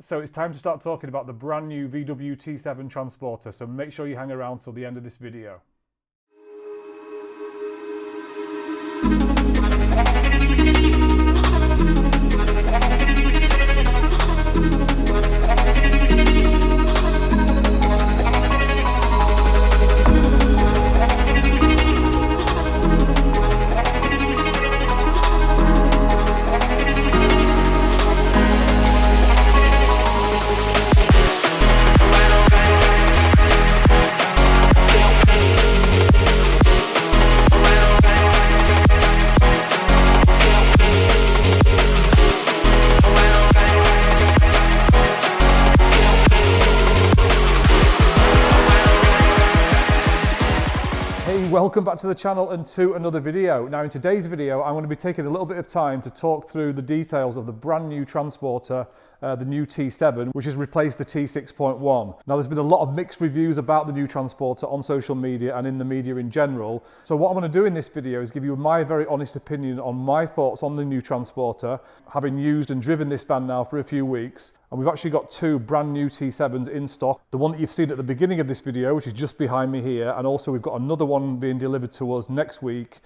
So it's time to start talking about the brand new VW T7 Transporter, so make sure you hang around till the end of this video. Welcome back to the channel and to another video. Now in today's video I'm going to be taking a little bit of time to talk through the details of the brand new Transporter, the new T7, which has replaced the T6.1. Now there's been a lot of mixed reviews about the new Transporter on social media and in the media in general. So what I'm going to do in this video is give you my very honest opinion on my thoughts on the new Transporter, having used and driven this van now for a few weeks. And we've actually got two brand new T7s in stock. The one that you've seen at the beginning of this video, which is just behind me here, and also we've got another one being delivered to us next week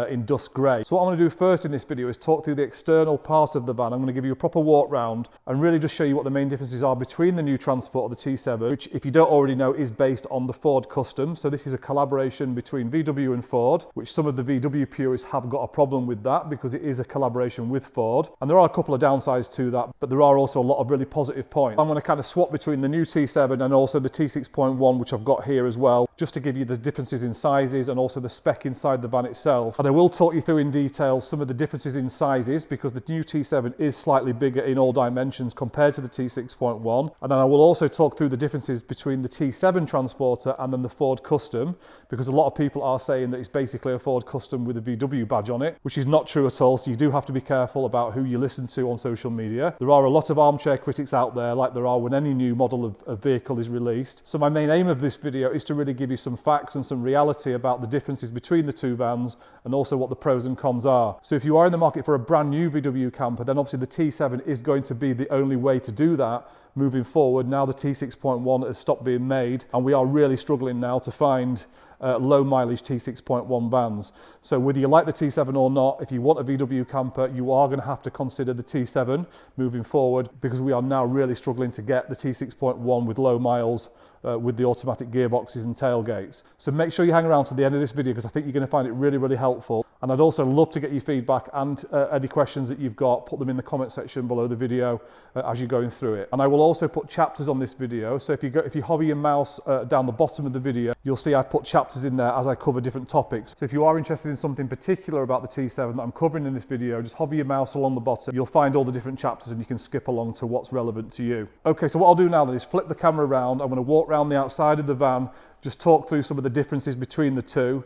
in dust grey. So what I'm going to do first in this video is talk through the external part of the van. I'm going to give you a proper walk round and really just show you what the main differences are between the new Transporter, the T7, which if you don't already know is based on the Ford Custom. So this is a collaboration between VW and Ford, which some of the VW purists have got a problem with that because it is a collaboration with Ford. And there are a couple of downsides to that, but there are also a lot of really positive points. I'm going to kind of swap between the new T7 and also the T6.1, which I've got here as well, just to give you the differences in sizes and also the spec inside the van itself. And I will talk you through in detail some of the differences in sizes because the new T7 is slightly bigger in all dimensions compared to the T6.1. And then I will also talk through the differences between the T7 Transporter and then the Ford Custom, because a lot of people are saying that it's basically a Ford Custom with a VW badge on it, which is not true at all. So you do have to be careful about who you listen to on social media. There are a lot of armchair critics out there, like there are when any new model of vehicle is released. So my main aim of this video is to really give you some facts and some reality about the differences between the two vans and also what the pros and cons are. So if you are in the market for a brand new VW camper, then obviously the T7 is going to be the only way to do that moving forward. Now the T6.1 has stopped being made and we are really struggling now to find low mileage T6.1 vans. So whether you like the T7 or not, if you want a VW camper, you are going to have to consider the T7 moving forward, because we are now really struggling to get the T6.1 with low miles with the automatic gearboxes and tailgates. So make sure you hang around to the end of this video because I think you're going to find it really, really helpful. And I'd also love to get your feedback and any questions that you've got, put them in the comment section below the video as you're going through it. And I will also put chapters on this video. So if you hover your mouse down the bottom of the video, you'll see I've put chapters in there as I cover different topics. So if you are interested in something particular about the T7 that I'm covering in this video, just hover your mouse along the bottom. You'll find all the different chapters and you can skip along to what's relevant to you. Okay, so what I'll do now then is flip the camera around. I'm going to walk around the outside of the van, just talk through some of the differences between the two,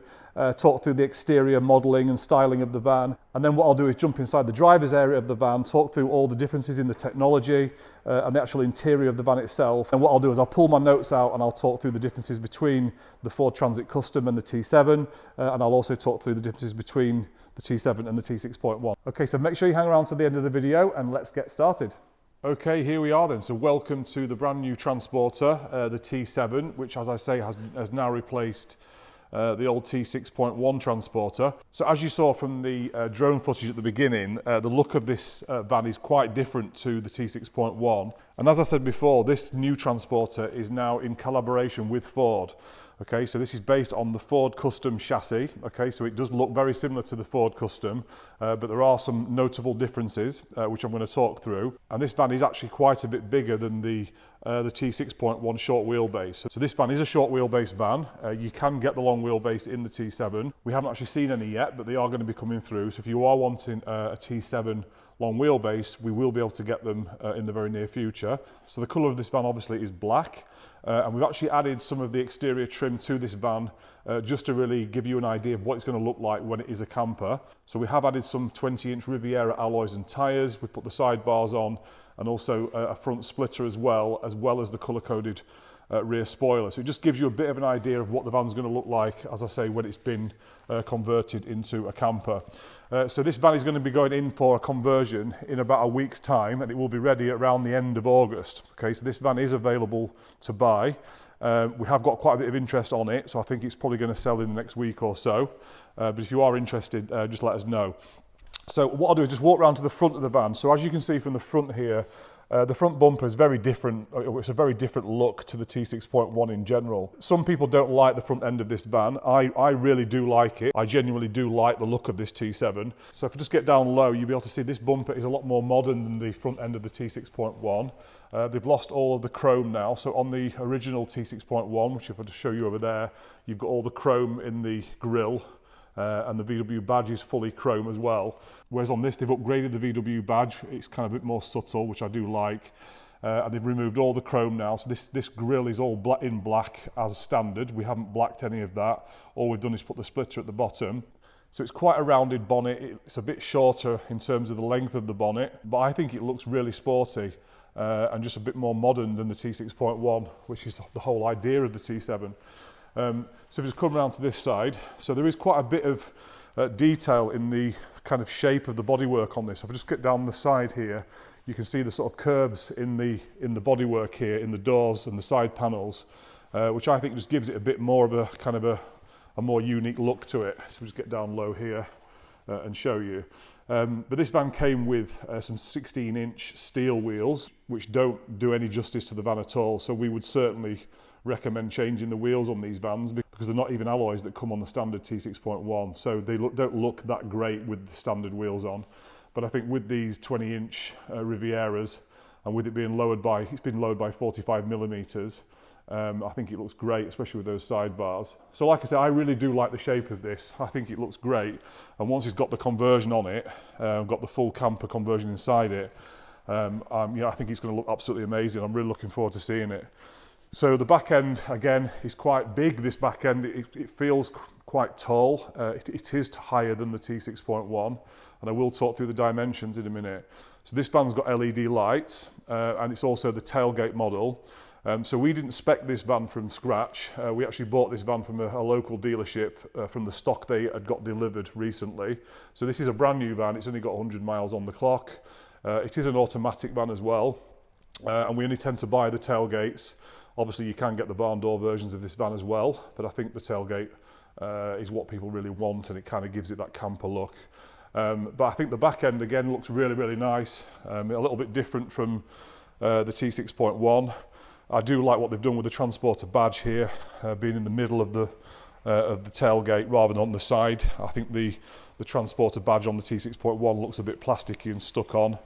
talk through the exterior modelling and styling of the van, and then what I'll do is jump inside the driver's area of the van, talk through all the differences in the technology and the actual interior of the van itself. And what I'll do is I'll pull my notes out and I'll talk through the differences between the Ford Transit Custom and the T7, and I'll also talk through the differences between the T7 and the T6.1. Okay, so make sure you hang around to the end of the video and let's get started. Okay, here we are then. So welcome to the brand new Transporter, the T7, which as I say has now replaced the old T6.1 Transporter. So as you saw from the drone footage at the beginning, the look of this van is quite different to the T6.1. And as I said before, this new Transporter is now in collaboration with Ford. Okay, so this is based on the Ford Custom chassis. Okay, so it does look very similar to the Ford Custom, but there are some notable differences, which I'm going to talk through. And this van is actually quite a bit bigger than the T6.1 short wheelbase. So this van is a short wheelbase van. You can get the long wheelbase in the T7. We haven't actually seen any yet, but they are going to be coming through. So if you are wanting a T7 long wheelbase, we will be able to get them in the very near future. So the colour of this van obviously is black, and we've actually added some of the exterior trim to this van just to really give you an idea of what it's going to look like when it is a camper. So we have added some 20-inch Riviera alloys and tyres. We put the sidebars on and also a front splitter as well as the colour-coded rear spoiler. So it just gives you a bit of an idea of what the van's going to look like, as I say, when it's been converted into a camper. So this van is going to be going in for a conversion in about a week's time, and it will be ready around the end of August. Okay, so this van is available to buy. We have got quite a bit of interest on it, so I think it's probably going to sell in the next week or so. But if you are interested, just let us know. So what I'll do is just walk around to the front of the van. So as you can see from the front here, the front bumper is very different. It's a very different look to the T6.1 in general. Some people don't like the front end of this van. I really do like it. I genuinely do like the look of this T7. So if I just get down low, you'll be able to see this bumper is a lot more modern than the front end of the T6.1. They've lost all of the chrome now. So on the original T6.1, which if I just show you over there, you've got all the chrome in the grille. And the VW badge is fully chrome as well. Whereas on this, they've upgraded the VW badge. It's kind of a bit more subtle, which I do like. And they've removed all the chrome now. So this grille is all in black as standard. We haven't blacked any of that. All we've done is put the splitter at the bottom. So it's quite a rounded bonnet. It's a bit shorter in terms of the length of the bonnet, but I think it looks really sporty and just a bit more modern than the T6.1, which is the whole idea of the T7. So if you just come around to this side, so there is quite a bit of detail in the kind of shape of the bodywork on this. So if I just get down the side here, you can see the sort of curves in the bodywork here, in the doors and the side panels, which I think just gives it a bit more of a kind of a more unique look to it. So we'll just get down low here and show you. But this van came with some 16-inch steel wheels, which don't do any justice to the van at all. So we would certainly recommend changing the wheels on these vans because they're not even alloys that come on the standard T6.1. So they don't look that great with the standard wheels on. But I think with these 20-inch Rivieras, and with it being it's been lowered by 45 millimeters, I think it looks great, especially with those sidebars. So like I said, I really do like the shape of this. I think it looks great. And once it's got the conversion on it, got the full camper conversion inside it, I think it's going to look absolutely amazing. I'm really looking forward to seeing it. So the back end, again, is quite big. This back end, it feels quite tall. It is higher than the T6.1, and I will talk through the dimensions in a minute. So this van's got LED lights, and it's also the tailgate model. So we didn't spec this van from scratch. We actually bought this van from a local dealership from the stock they had got delivered recently. So this is a brand new van. It's only got 100 miles on the clock. It is an automatic van as well, and we only tend to buy the tailgates. Obviously, you can get the barn door versions of this van as well, but I think the tailgate is what people really want, and it kind of gives it that camper look. But I think the back end, again, looks really, really nice. A little bit different from the T6.1. I do like what they've done with the transporter badge here, being in the middle of the tailgate rather than on the side. I think the transporter badge on the T6.1 looks a bit plasticky and stuck on.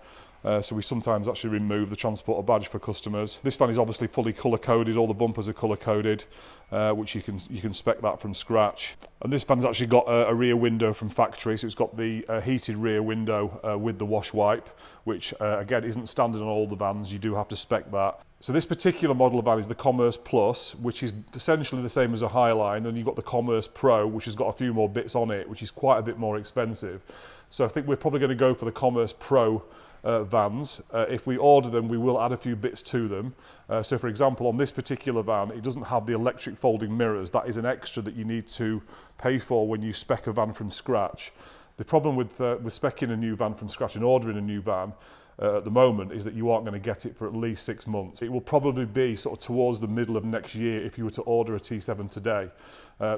So we sometimes actually remove the transporter badge for customers. This van is obviously fully colour coded. All the bumpers are colour coded, which you can spec that from scratch. And this van's actually got a rear window from factory, so it's got the heated rear window with the wash wipe, which again isn't standard on all the vans. You do have to spec that. So this particular model of van is the Commerce Plus, which is essentially the same as a Highline, and you've got the Commerce Pro, which has got a few more bits on it, which is quite a bit more expensive. So I think we're probably going to go for the Commerce Pro vans. If we order them, we will add a few bits to them. So for example, on this particular van, it doesn't have the electric folding mirrors. That is an extra that you need to pay for when you spec a van from scratch. The problem with speccing a new van from scratch and ordering a new van at the moment is that you aren't going to get it for at least 6 months. It will probably be sort of towards the middle of next year if you were to order a T7 today.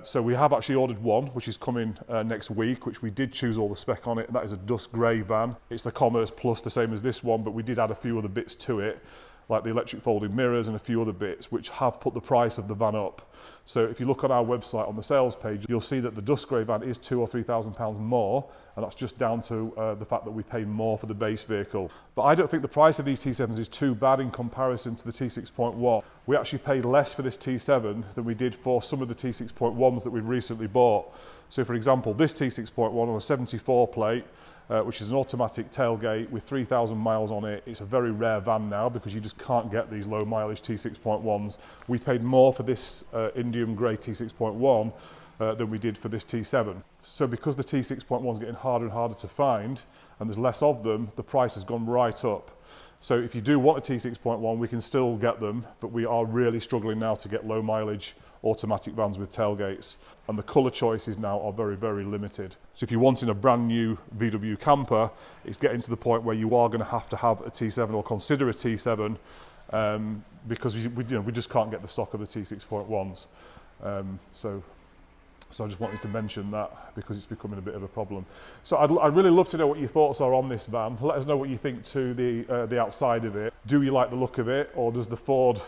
So we have actually ordered one, which is coming next week, which we did choose all the spec on it. And that is a dust grey van. It's the Commerce Plus, the same as this one, but we did add a few other bits to it, like the electric folding mirrors and a few other bits, which have put the price of the van up. So if you look on our website on the sales page, you'll see that the dust grey van is £2,000 or £3,000 more, and that's just down to the fact that we pay more for the base vehicle. But I don't think the price of these T7s is too bad in comparison to the T6.1. We actually paid less for this T7 than we did for some of the T6.1s that we've recently bought. So for example, this T6.1 on a 74 plate, which is an automatic tailgate with 3,000 miles on it. It's a very rare van now because you just can't get these low mileage T6.1s. We paid more for this Indium Grey T6.1 than we did for this T7. So because the T6.1 is getting harder and harder to find and there's less of them, the price has gone right up. So if you do want a T6.1, we can still get them, but we are really struggling now to get low mileage automatic vans with tailgates. And the colour choices now are very, very limited. So if you're wanting a brand new VW camper, it's getting to the point where you are going to have a T7 or consider a T7 because we just can't get the stock of the T6.1s. So I just wanted to mention that because it's becoming a bit of a problem. So I'd really love to know what your thoughts are on this van. Let us know what you think to the outside of it. Do you like the look of it, or does the Ford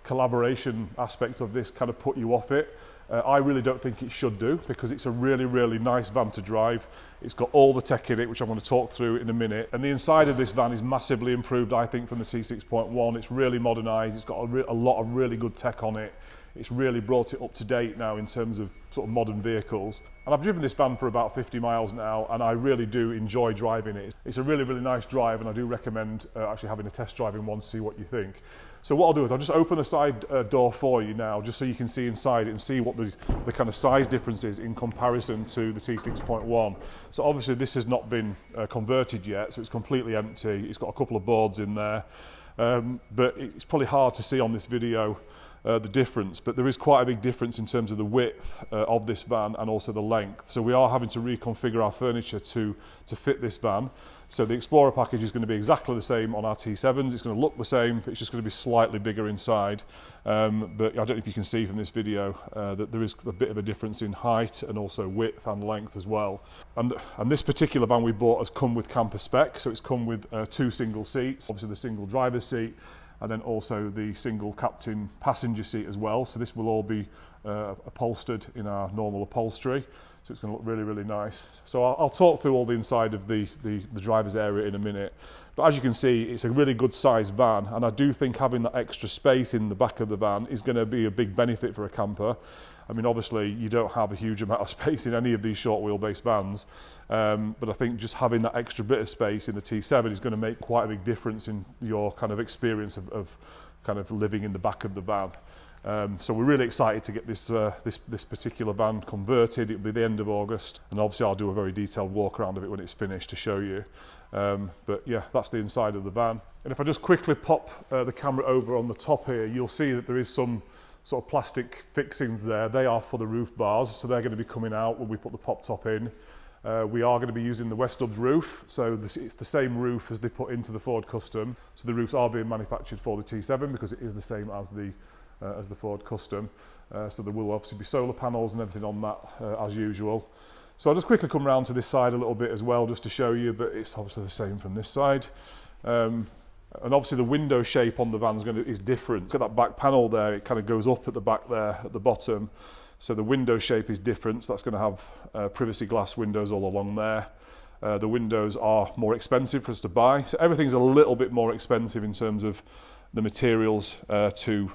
collaboration aspect of this kind of put you off it? I really don't think it should do, because it's a really, really nice van to drive. It's got all the tech in it, which I'm going to talk through in a minute. And the inside of this van is massively improved, I think, from the T6.1. It's really modernised. It's got a lot of really good tech on it. It's really brought it up to date now in terms of sort of modern vehicles. And I've driven this van for about 50 miles now, and I really do enjoy driving it. It's a really, really nice drive, and I do recommend actually having a test driving one to see what you think. So what I'll do is I'll just open the side door for you now, just so you can see inside it and see what the kind of size difference is in comparison to the T6.1. So obviously this has not been converted yet, so it's completely empty. It's got a couple of boards in there, but it's probably hard to see on this video the difference, but there is quite a big difference in terms of the width of this van and also the length. So we are having to reconfigure our furniture to fit this van. So the Explorer package is going to be exactly the same on our T7s. It's going to look the same, but it's just going to be slightly bigger inside. But I don't know if you can see from this video that there is a bit of a difference in height and also width and length as well. And this particular van we bought has come with camper spec, so it's come with 2 single seats, obviously the single driver's seat, and then also the single captain passenger seat as well. So this will all be upholstered in our normal upholstery. So it's going to look really, really nice. So I'll talk through all the inside of the driver's area in a minute. But as you can see, it's a really good sized van. And I do think having that extra space in the back of the van is going to be a big benefit for a camper. I mean, obviously you don't have a huge amount of space in any of these short wheelbase vans. But I think just having that extra bit of space in the T7 is going to make quite a big difference in your kind of experience of kind of living in the back of the van. So we're really excited to get this particular van converted. It'll be the end of August, and obviously I'll do a very detailed walk around of it when it's finished to show you. But yeah, that's the inside of the van. And if I just quickly pop the camera over on the top here, you'll see that there is some sort of plastic fixings there. They are for the roof bars, so they're going to be coming out when we put the pop top in. We are going to be using the West Dubs roof, so it's the same roof as they put into the Ford Custom. So the roofs are being manufactured for the T7 because it is the same as the Ford Custom. So there will obviously be solar panels and everything on that as usual. So I'll just quickly come around to this side a little bit as well, just to show you, but it's obviously the same from this side. And obviously the window shape on the van is different. Look at that back panel there, it kind of goes up at the back there at the bottom. So the window shape is different, so that's going to have privacy glass windows all along there. The windows are more expensive for us to buy, so everything's a little bit more expensive in terms of the materials to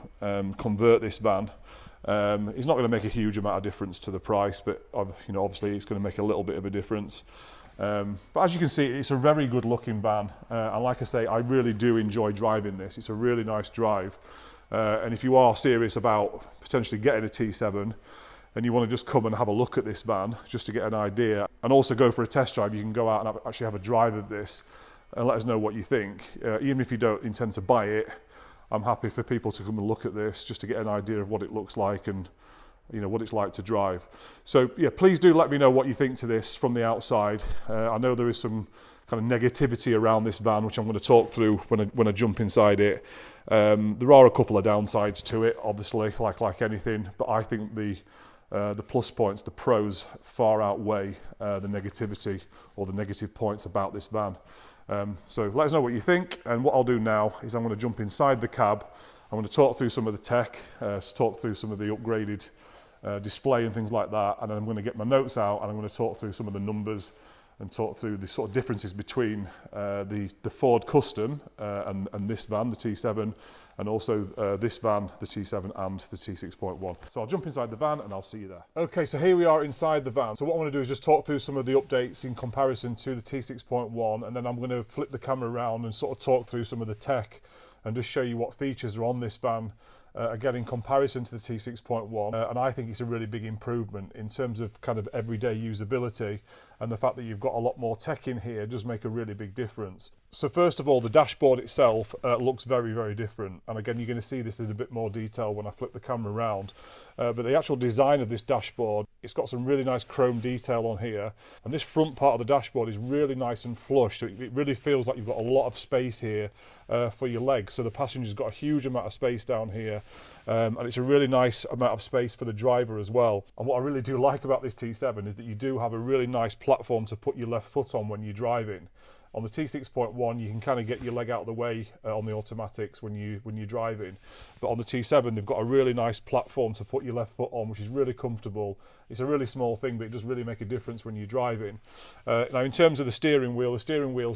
convert this van. It's not going to make a huge amount of difference to the price, but obviously it's going to make a little bit of a difference. But as you can see, it's a very good looking van, and like I say, I really do enjoy driving this. It's a really nice drive, and if you are serious about potentially getting a T7 and you want to just come and have a look at this van just to get an idea and also go for a test drive, you can go out and actually have a drive of this and let us know what you think. Even if you don't intend to buy it, I'm happy for people to come and look at this just to get an idea of what it looks like and what it's like to drive. So yeah, please do let me know what you think to this from the outside. I know there is some kind of negativity around this van, which I'm going to talk through when I jump inside it. There are a couple of downsides to it, obviously, like anything, but I think the plus points, the pros, far outweigh the negativity or the negative points about this van. So let us know what you think, and what I'll do now is I'm going to jump inside the cab. I'm going to talk through some of the tech, talk through some of the upgraded display and things like that, and then I'm going to get my notes out and I'm going to talk through some of the numbers and talk through the sort of differences between the Ford Custom and this van, the T7, and also this van, the T7 and the T6.1. So I'll jump inside the van and I'll see you there. Okay, so here we are inside the van. So what I want to do is just talk through some of the updates in comparison to the T6.1, and then I'm going to flip the camera around and sort of talk through some of the tech and just show you what features are on this van. Again, in comparison to the T6.1, and I think it's a really big improvement in terms of kind of everyday usability, and the fact that you've got a lot more tech in here does make a really big difference. So first of all, the dashboard itself looks very, very different, and again you're going to see this in a bit more detail when I flip the camera around. But the actual design of this dashboard, it's got some really nice chrome detail on here, and this front part of the dashboard is really nice and flush, so it really feels like you've got a lot of space here for your legs. So the passenger's got a huge amount of space down here, and it's a really nice amount of space for the driver as well. And what I really do like about this T7 is that you do have a really nice platform to put your left foot on when you're driving. On the T6.1, you can kind of get your leg out of the way on the automatics when you're driving, but on the T7 they've got a really nice platform to put your left foot on, which is really comfortable. It's a really small thing, but it does really make a difference when you're driving. Now, in terms of the steering wheel is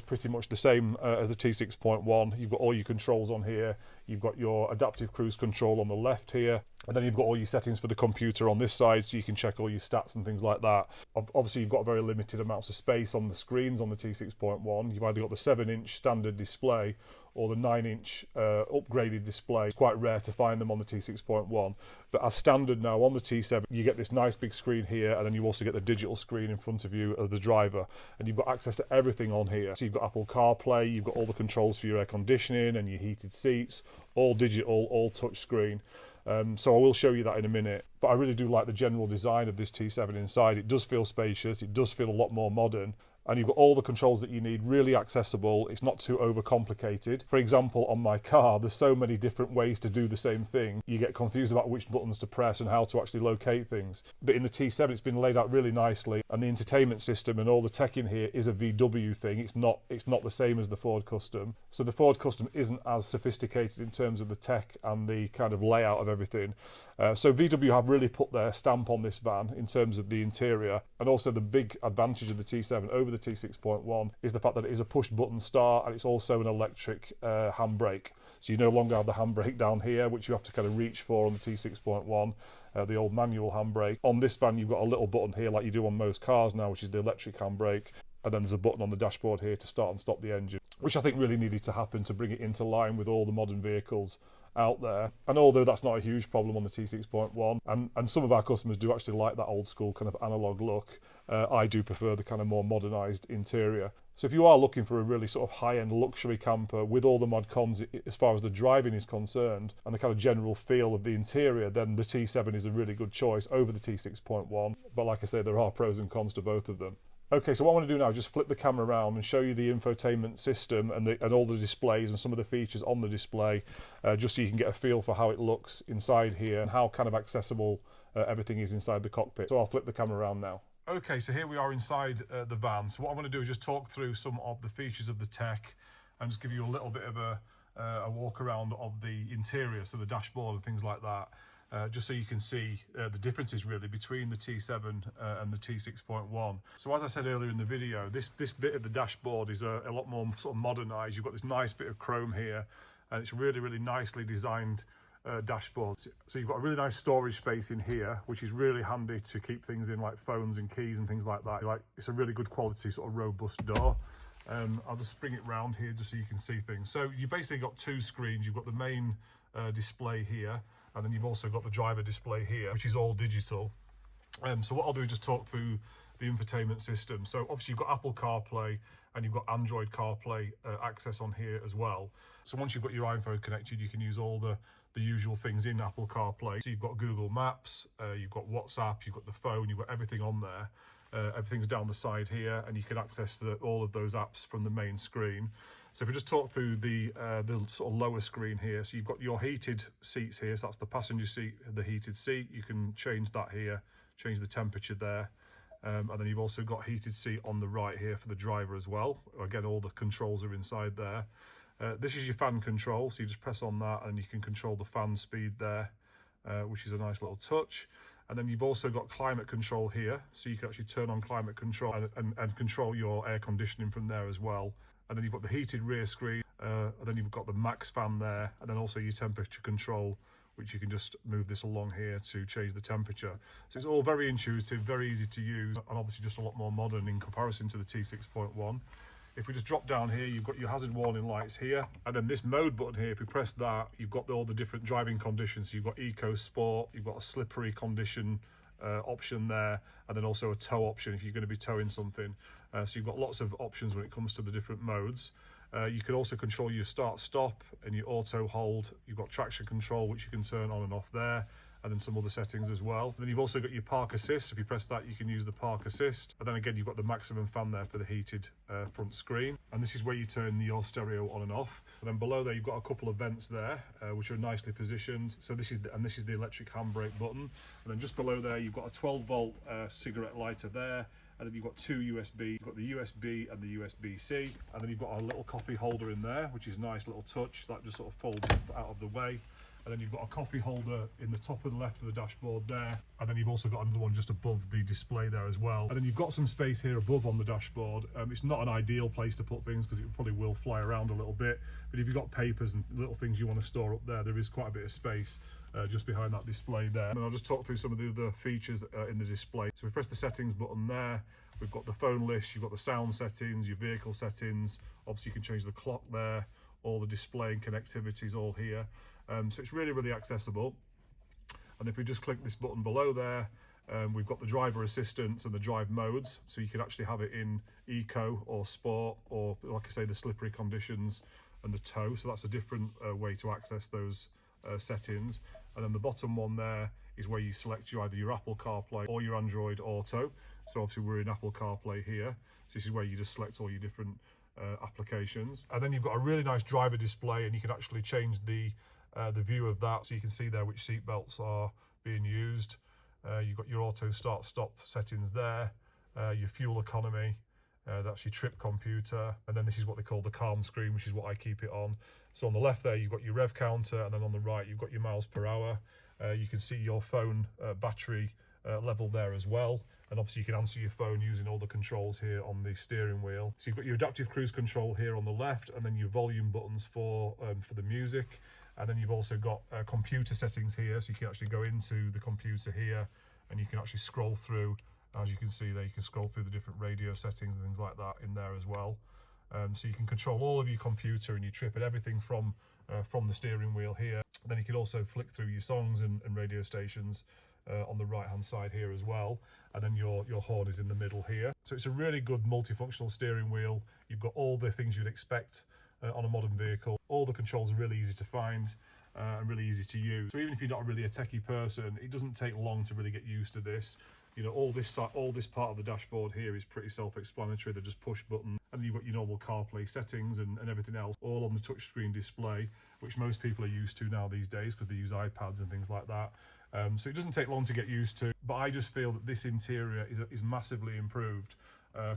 pretty much the same as the T6.1. You've got all your controls on here. You've got your adaptive cruise control on the left here, and then you've got all your settings for the computer on this side, so you can check all your stats and things like that. Obviously, you've got very limited amounts of space on the screens on the T6.1. You've either got the 7-inch standard display or the 9-inch upgraded display. It's quite rare to find them on the T6.1, but as standard now on the T7, you get this nice big screen here, and then you also get the digital screen in front of you of the driver, and you've got access to everything on here. So you've got Apple CarPlay, you've got all the controls for your air conditioning and your heated seats, all digital, all touch screen. So I will show you that in a minute, but I really do like the general design of this T7 inside. It does feel spacious, it does feel a lot more modern, and you've got all the controls that you need, really accessible. It's not too overcomplicated. For example, on my car, there's so many different ways to do the same thing. You get confused about which buttons to press and how to actually locate things. But in the T7, it's been laid out really nicely, and the entertainment system and all the tech in here is a VW thing. It's not the same as the Ford Custom. So the Ford Custom isn't as sophisticated in terms of the tech and the kind of layout of everything. So VW have really put their stamp on this van in terms of the interior, and also the big advantage of the T7 over the T6.1 is the fact that it is a push button start, and it's also an electric handbrake. So you no longer have the handbrake down here, which you have to kind of reach for on the T6.1, the old manual handbrake. On this van, you've got a little button here like you do on most cars now, which is the electric handbrake, and then there's a button on the dashboard here to start and stop the engine, which I think really needed to happen to bring it into line with all the modern vehicles out there. And although that's not a huge problem on the T6.1, and some of our customers do actually like that old school kind of analog look, I do prefer the kind of more modernised interior. So if you are looking for a really sort of high-end luxury camper with all the mod cons as far as the driving is concerned and the kind of general feel of the interior, then the T7 is a really good choice over the T6.1. But like I say, there are pros and cons to both of them. Okay, so what I want to do now is just flip the camera around and show you the infotainment system and all the displays and some of the features on the display, just so you can get a feel for how it looks inside here and how kind of accessible everything is inside the cockpit. So I'll flip the camera around now. Okay, so here we are inside the van. So what I'm going to do is just talk through some of the features of the tech and just give you a little bit of a walk around of the interior, so the dashboard and things like that. Just so you can see the differences really between the T7 and the T6.1. So as I said earlier in the video, this bit of the dashboard is a lot more sort of modernised. You've got this nice bit of chrome here, and it's really, really nicely designed dashboard. So you've got a really nice storage space in here, which is really handy to keep things in, like phones and keys and things like that. It's a really good quality sort of robust door. I'll just bring it round here just so you can see things. So you basically got two screens. You've got the main display here, and then you've also got the driver display here, which is all digital. So what I'll do is just talk through the infotainment system. So obviously you've got Apple CarPlay and you've got Android CarPlay access on here as well. So once you've got your iPhone connected, you can use all the usual things in Apple CarPlay. So you've got Google Maps, you've got WhatsApp, you've got the phone, you've got everything on there. Everything's down the side here, and you can access all of those apps from the main screen. So if we just talk through the sort of lower screen here, so you've got your heated seats here, so that's the passenger seat, the heated seat. You can change that here, change the temperature there. And then you've also got heated seat on the right here for the driver as well. Again, all the controls are inside there. This is your fan control, so you just press on that and you can control the fan speed there, which is a nice little touch. And then you've also got climate control here, so you can actually turn on climate control and control your air conditioning from there as well. And then you've got the heated rear screen, and then you've got the max fan there, and then also your temperature control, which you can just move this along here to change the temperature. So it's all very intuitive, very easy to use, and obviously just a lot more modern in comparison to the T6.1. If we just drop down here, you've got your hazard warning lights here. And then this mode button here, if we press that, you've got all the different driving conditions. So you've got eco sport, you've got a slippery condition option there, and then also a tow option if you're going to be towing something. So you've got lots of options when it comes to the different modes. You can also control your start stop and your auto hold. You've got traction control, which you can turn on and off there, and then some other settings as well. And then you've also got your park assist. If you press that, you can use the park assist. And then again, you've got the maximum fan there for the heated front screen. And this is where you turn your stereo on and off. And then below there, you've got a couple of vents there, which are nicely positioned. So this is the electric handbrake button. And then just below there, you've got a 12-volt cigarette lighter there. And then you've got two USB. You've got the USB and the USB-C. And then you've got a little coffee holder in there, which is a nice little touch. That just sort of folds up out of the way. And then you've got a coffee holder in the top of the left of the dashboard there. And then you've also got another one just above the display there as well. And then you've got some space here above on the dashboard. It's not an ideal place to put things because it probably will fly around a little bit. But if you've got papers and little things you want to store up there, there is quite a bit of space just behind that display there. And I'll just talk through some of the other features in the display. So we press the settings button there. We've got the phone list, you've got the sound settings, your vehicle settings. Obviously you can change the clock there. All the display and connectivity is all here. So it's really, really accessible. And if we just click this button below there, we've got the driver assistance and the drive modes. So you can actually have it in eco or sport, or like I say, the slippery conditions and the tow. So that's a different way to access those settings. And then the bottom one there is where you select either your Apple CarPlay or your Android Auto. So obviously we're in Apple CarPlay here. So this is where you just select all your different applications. And then you've got a really nice driver display, and you can actually change the view of that, so you can see there which seat belts are being used. You've got your auto start stop settings there, your fuel economy, that's your trip computer, and then this is what they call the calm screen, which is what I keep it on. So on the left there you've got your rev counter, and then on the right you've got your miles per hour. You can see your phone battery level there as well, and obviously you can answer your phone using all the controls here on the steering wheel. So you've got your adaptive cruise control here on the left, and then your volume buttons for the music. And then you've also got computer settings here, so you can actually go into the computer here and you can actually scroll through. As you can see there, you can scroll through the different radio settings and things like that in there as well. So you can control all of your computer and your trip and everything from the steering wheel here. Then you can also flick through your songs and radio stations on the right hand side here as well. And then your horn is in the middle here. So it's a really good multifunctional steering wheel. You've got all the things you'd expect on a modern vehicle. All the controls are really easy to find and really easy to use. So even if you're not really a techie person, it doesn't take long to really get used to this. You know, all this part of the dashboard here is pretty self-explanatory. They're just push buttons, and you've got your normal CarPlay settings and everything else, all on the touchscreen display, which most people are used to now these days because they use iPads and things like that. So it doesn't take long to get used to, but I just feel that this interior is massively improved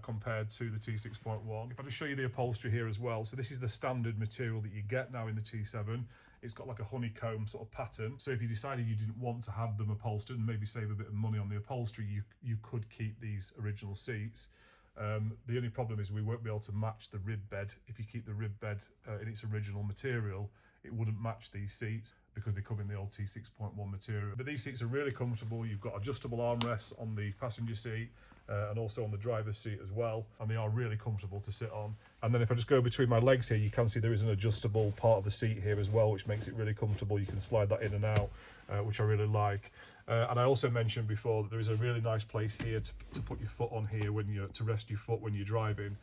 compared to the T6.1. If I just show you the upholstery here as well, so this is the standard material that you get now in the T7. It's got like a honeycomb sort of pattern. So if you decided you didn't want to have them upholstered and maybe save a bit of money on the upholstery, you could keep these original seats. The only problem is we won't be able to match the rib bed. If you keep the rib bed in its original material, it wouldn't match these seats because they come in the old T6.1 material. But these seats are really comfortable. You've got adjustable armrests on the passenger seat and also on the driver's seat as well, and they are really comfortable to sit on. And then if I just go between my legs here, you can see there is an adjustable part of the seat here as well, which makes it really comfortable. You can slide that in and out, which I really like. And I also mentioned before that there is a really nice place here to put your foot on here to rest your foot when you're driving.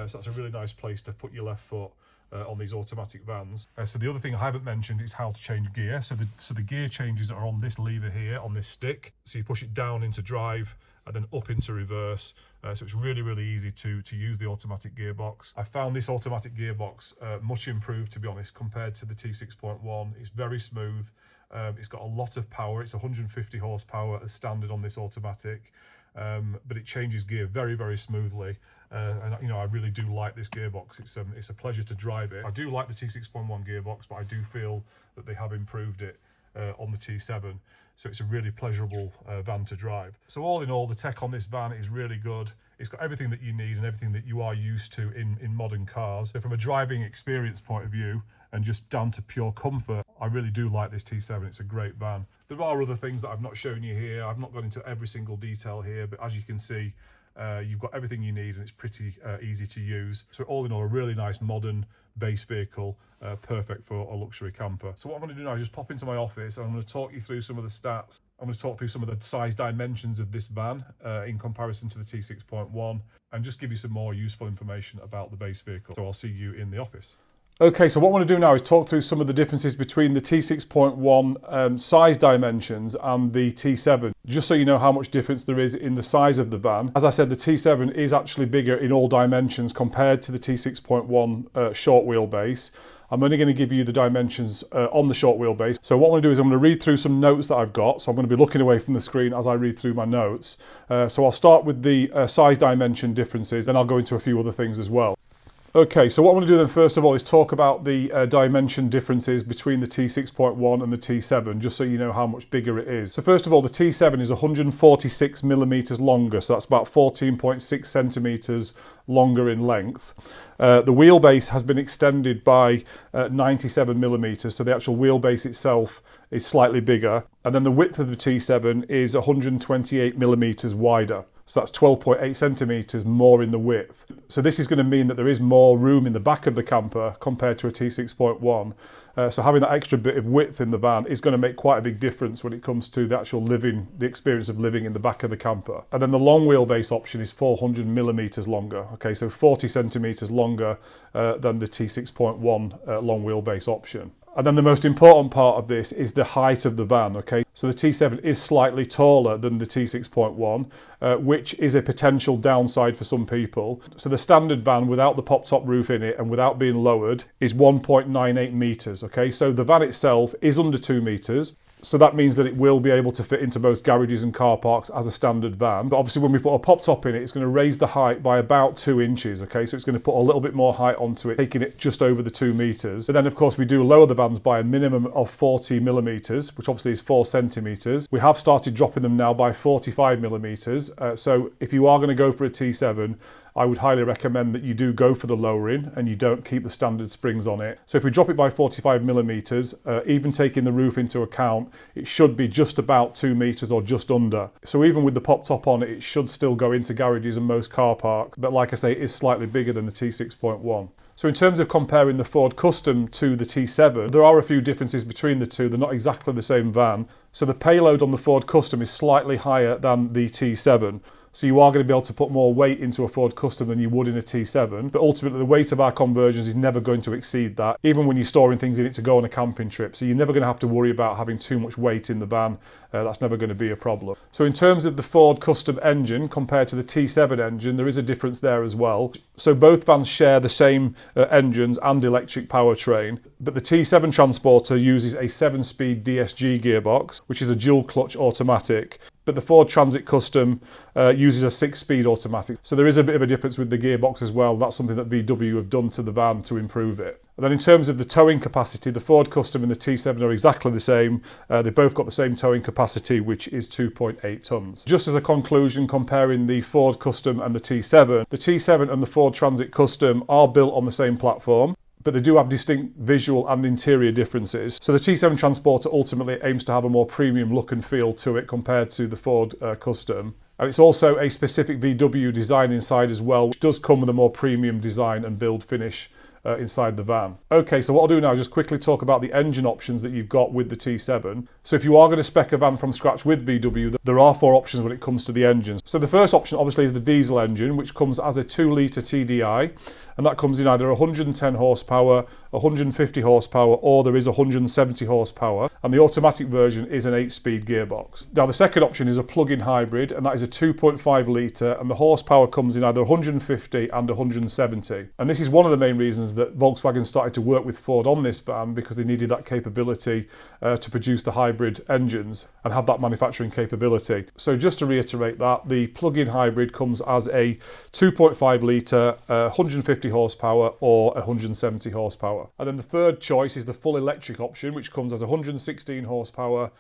So that's a really nice place to put your left foot on these automatic vans. So the other thing I haven't mentioned is how to change gear. So the gear changes are on this lever here, on this stick. So you push it down into drive and then up into reverse. So it's really, really easy to use the automatic gearbox. I found this automatic gearbox much improved, to be honest, compared to the T6.1. It's very smooth. It's got a lot of power. It's 150 horsepower as standard on this automatic. But it changes gear very, very smoothly. And you know, I really do like this gearbox. It's a pleasure to drive it. I do like the T6.1 gearbox, but I do feel that they have improved it on the T7. So it's a really pleasurable van to drive. So all in all, the tech on this van is really good. It's got everything that you need and everything that you are used to in modern cars. So from a driving experience point of view and just down to pure comfort, I really do like this T7. It's a great van. There are other things that I've not shown you here. I've not gone into every single detail here, but as you can see, You've got everything you need and it's pretty easy to use. So all in all, a really nice modern base vehicle, perfect for a luxury camper. So what I'm going to do now is just pop into my office and I'm going to talk you through some of the stats. I'm going to talk through some of the size dimensions of this van in comparison to the T6.1 and just give you some more useful information about the base vehicle. So I'll see you in the office. Okay, so what I want to do now is talk through some of the differences between the T6.1 size dimensions and the T7, just so you know how much difference there is in the size of the van. As I said, the T7 is actually bigger in all dimensions compared to the T6.1 short wheelbase. I'm only going to give you the dimensions on the short wheelbase. So what I'm going to do is I'm going to read through some notes that I've got. So I'm going to be looking away from the screen as I read through my notes. So I'll start with the size dimension differences, then I'll go into a few other things as well. Okay, so what I want to do then first of all is talk about the dimension differences between the T6.1 and the T7, just so you know how much bigger it is. So first of all, the T7 is 146 millimeters longer, so that's about 14.6 centimeters longer in length. The wheelbase has been extended by 97 millimeters, so the actual wheelbase itself is slightly bigger. And then the width of the T7 is 128 millimeters wider. So that's 12.8 centimetres more in the width. So this is going to mean that there is more room in the back of the camper compared to a T6.1. So having that extra bit of width in the van is going to make quite a big difference when it comes to the actual the experience of living in the back of the camper. And then the long wheelbase option is 400 millimetres longer. Okay, so 40 centimetres longer than the T6.1 long wheelbase option. And then the most important part of this is the height of the van, okay? So the T7 is slightly taller than the T6.1, which is a potential downside for some people. So the standard van without the pop-top roof in it and without being lowered is 1.98 metres, okay? So the van itself is under 2 metres. So that means that it will be able to fit into most garages and car parks as a standard van. But obviously when we put a pop top in it, it's going to raise the height by about 2 inches, okay? So it's going to put a little bit more height onto it, taking it just over the 2 metres. But then of course we do lower the vans by a minimum of 40 millimetres, which obviously is 4 centimetres. We have started dropping them now by 45 millimetres. So if you are going to go for a T7, I would highly recommend that you do go for the lowering and you don't keep the standard springs on it. So if we drop it by 45 millimetres, even taking the roof into account, it should be just about 2 metres or just under. So even with the pop top on it, it should still go into garages and most car parks. But like I say, it is slightly bigger than the T6.1. So in terms of comparing the Ford Custom to the T7, there are a few differences between the two. They're not exactly the same van. So the payload on the Ford Custom is slightly higher than the T7. So you are going to be able to put more weight into a Ford Custom than you would in a T7. But ultimately, the weight of our conversions is never going to exceed that, even when you're storing things in it to go on a camping trip. So you're never going to have to worry about having too much weight in the van. That's never going to be a problem. So in terms of the Ford Custom engine compared to the T7 engine, there is a difference there as well. So both vans share the same engines and electric powertrain. But the T7 Transporter uses a 7-speed DSG gearbox, which is a dual clutch automatic. But the Ford Transit Custom uses a 6-speed automatic. So there is a bit of a difference with the gearbox as well. That's something that VW have done to the van to improve it. And then in terms of the towing capacity, the Ford Custom and the T7 are exactly the same. They've both got the same towing capacity, which is 2.8 tonnes. Just as a conclusion, comparing the Ford Custom and the T7 and the Ford Transit Custom are built on the same platform, but they do have distinct visual and interior differences. So the T7 Transporter ultimately aims to have a more premium look and feel to it compared to the Ford Custom. And it's also a specific VW design inside as well, which does come with a more premium design and build finish inside the van. Okay, so what I'll do now is just quickly talk about the engine options that you've got with the T7. So if you are going to spec a van from scratch with VW, there are 4 options when it comes to the engines. So the first option obviously is the diesel engine, which comes as a 2-litre TDI, and that comes in either 110 horsepower, 150 horsepower, or there is 170 horsepower, and the automatic version is an 8-speed gearbox. Now the second option is a plug-in hybrid, and that is a 2.5 litre, and the horsepower comes in either 150 and 170. And this is one of the main reasons that Volkswagen started to work with Ford on this van, because they needed that capability to produce the hybrid engines and have that manufacturing capability. So just to reiterate that, the plug-in hybrid comes as a 2.5 litre, 150 horsepower or 170 horsepower. And then the third choice is the full electric option, which comes as 116 horsepower,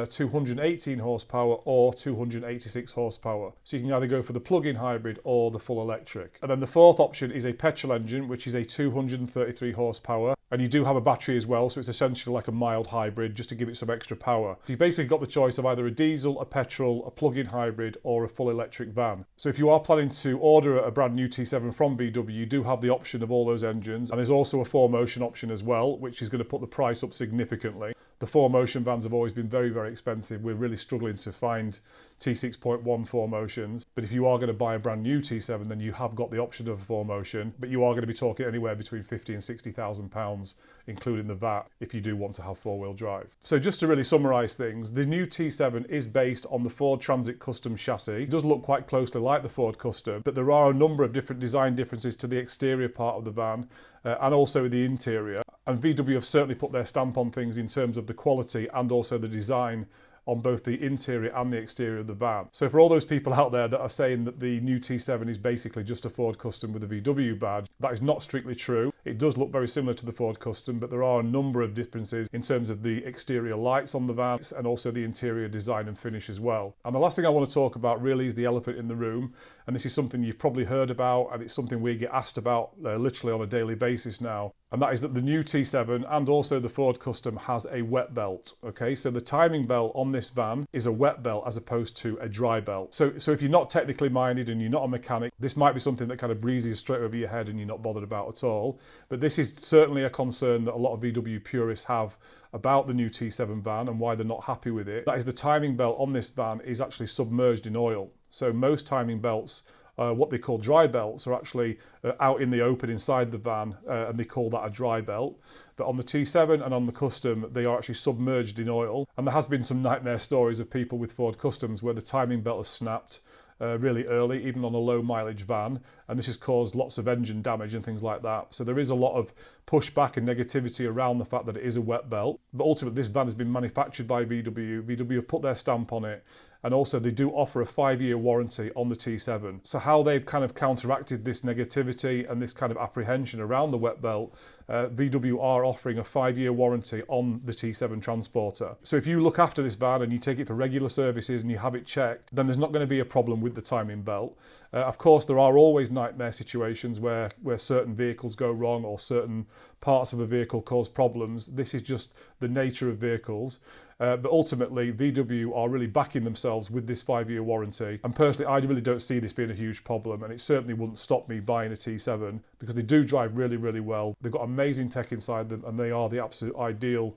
218 horsepower or 286 horsepower. So you can either go for the plug-in hybrid or the full electric. And then the fourth option is a petrol engine, which is a 233 horsepower, And you do have a battery as well, so it's essentially like a mild hybrid just to give it some extra power. So you've basically got the choice of either a diesel, a petrol, a plug-in hybrid or a full electric van. So if you are planning to order a brand new T7 from VW, you do have the option of all those engines, and there's also a 4Motion option as well, which is going to put the price up significantly. The 4Motion vans have always been very, very expensive. We're really struggling to find T6.1 4Motions. But if you are going to buy a brand new T7, then you have got the option of a 4Motion. But you are going to be talking anywhere between £50,000 and £60,000, including the VAT, if you do want to have four-wheel drive. So just to really summarise things, the new T7 is based on the Ford Transit Custom chassis. It does look quite closely like the Ford Custom, but there are a number of different design differences to the exterior part of the van and also the interior. And VW have certainly put their stamp on things in terms of the quality and also the design on both the interior and the exterior of the van. So for all those people out there that are saying that the new T7 is basically just a Ford Custom with a VW badge, that is not strictly true. It does look very similar to the Ford Custom, but there are a number of differences in terms of the exterior lights on the van and also the interior design and finish as well. And the last thing I want to talk about really is the elephant in the room, and this is something you've probably heard about, and it's something we get asked about literally on a daily basis now. And that is that the new T7 and also the Ford Custom has a wet belt. Okay, so the timing belt on this van is a wet belt as opposed to a dry belt. So if you're not technically minded and you're not a mechanic, this might be something that kind of breezes straight over your head and you're not bothered about at all. But this is certainly a concern that a lot of VW purists have about the new T7 van and why they're not happy with it. That is, the timing belt on this van is actually submerged in oil. So most timing belts, what they call dry belts, are actually out in the open inside the van, and they call that a dry belt. But on the T7 and on the Custom, they are actually submerged in oil. And there has been some nightmare stories of people with Ford Customs where the timing belt has snapped really early, even on a low mileage van, and this has caused lots of engine damage and things like that. So there is a lot of pushback and negativity around the fact that it is a wet belt. But ultimately, this van has been manufactured by VW. VW have put their stamp on it, and also they do offer a 5-year warranty on the T7. So how they've kind of counteracted this negativity and this kind of apprehension around the wet belt, VW are offering a 5-year warranty on the T7 Transporter. So if you look after this van and you take it for regular services and you have it checked, then there's not going to be a problem with the timing belt. Of course, there are always nightmare situations where certain vehicles go wrong or certain parts of a vehicle cause problems. This is just the nature of vehicles. But ultimately, VW are really backing themselves with this 5-year warranty. And personally, I really don't see this being a huge problem, and it certainly wouldn't stop me buying a T7 because they do drive really, really well. They've got amazing tech inside them, and they are the absolute ideal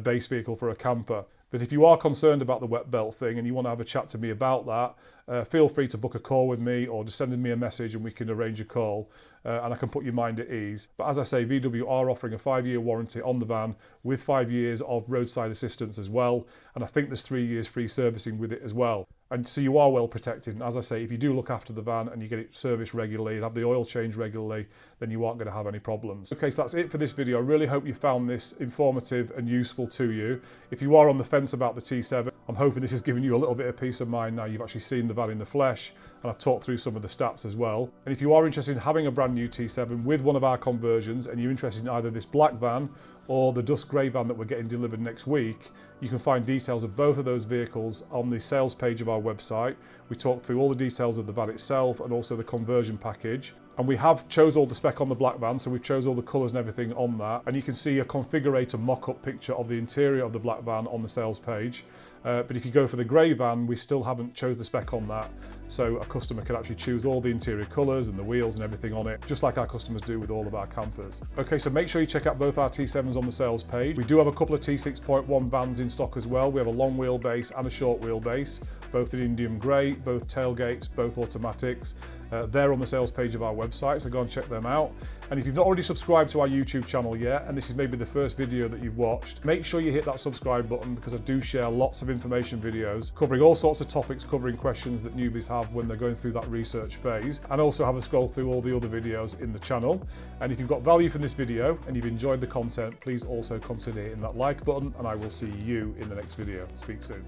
base vehicle for a camper. But if you are concerned about the wet belt thing and you want to have a chat to me about that, feel free to book a call with me or just send me a message and we can arrange a call and I can put your mind at ease. But as I say, VW are offering a 5-year warranty on the van with 5 years of roadside assistance as well. And I think there's 3 years free servicing with it as well. And so you are well protected. And as I say, if you do look after the van and you get it serviced regularly and have the oil changed regularly, then you aren't going to have any problems. Okay, so that's it for this video. I really hope you found this informative and useful to you. If you are on the fence about the T7, I'm hoping this has given you a little bit of peace of mind now you've actually seen the van in the flesh, and I've talked through some of the stats as well. And if you are interested in having a brand new T7 with one of our conversions and you're interested in either this black van or the dust grey van that we're getting delivered next week, you can find details of both of those vehicles on the sales page of our website. We talk through all the details of the van itself and also the conversion package. And we have chose all the spec on the black van, so we've chose all the colours and everything on that. And you can see a configurator mock-up picture of the interior of the black van on the sales page. But if you go for the grey van, we still haven't chose the spec on that. So a customer can actually choose all the interior colours and the wheels and everything on it, just like our customers do with all of our campers. Okay, so make sure you check out both our T7s on the sales page. We do have a couple of T6.1 vans in stock as well. We have a long wheelbase and a short wheelbase, both in Indian grey, both tailgates, both automatics. They're on the sales page of our website, so go and check them out. And if you've not already subscribed to our YouTube channel yet, and this is maybe the first video that you've watched, make sure you hit that subscribe button because I do share lots of information videos covering all sorts of topics, covering questions that newbies have when they're going through that research phase, and also have a scroll through all the other videos in the channel. And if you've got value from this video and you've enjoyed the content, please also consider hitting that like button, and I will see you in the next video. Speak soon.